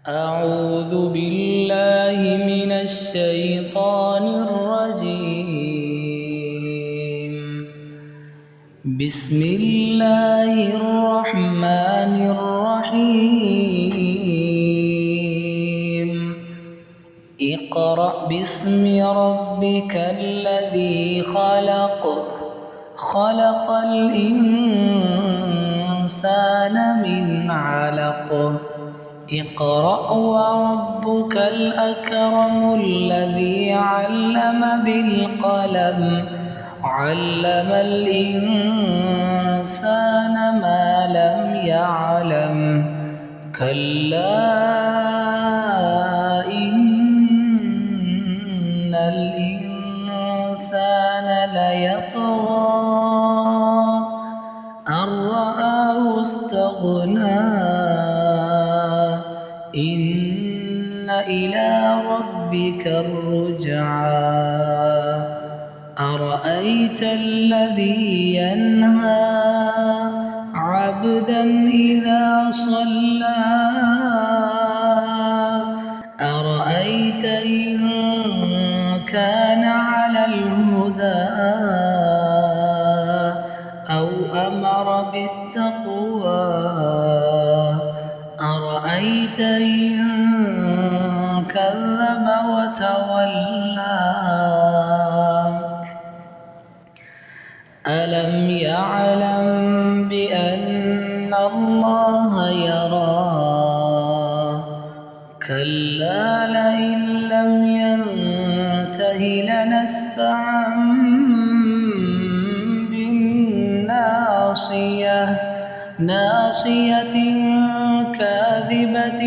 أعوذ بالله من الشيطان الرجيم. بسم الله الرحمن الرحيم. اقرأ باسم ربك الذي خلق، خلق الإنسان من علق. اقرأ وربك الأكرم الذي علم بالقلم، علم الإنسان ما لم يعلم. كلا إن الإنسان ليطغى أن رآه استغنى. إن إلى ربك الرجعى. أرأيت الذي ينهى عبدا إذا صلى. أرأيت إن كان على الهدى أو أمر بالتقوى. أرأيت إن كذب وتولى. ألم يعلم بأن الله يرى. كلا لئن لم ينته لنسفعا بالناصية، ناصية كاذبة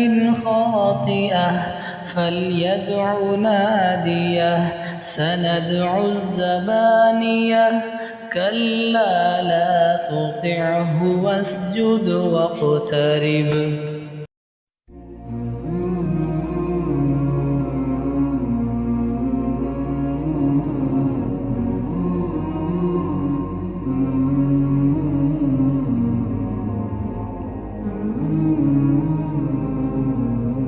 خاطئة. فليدع ناديه. سندع الزبانية. كلا لا تطعه واسجد واقترب.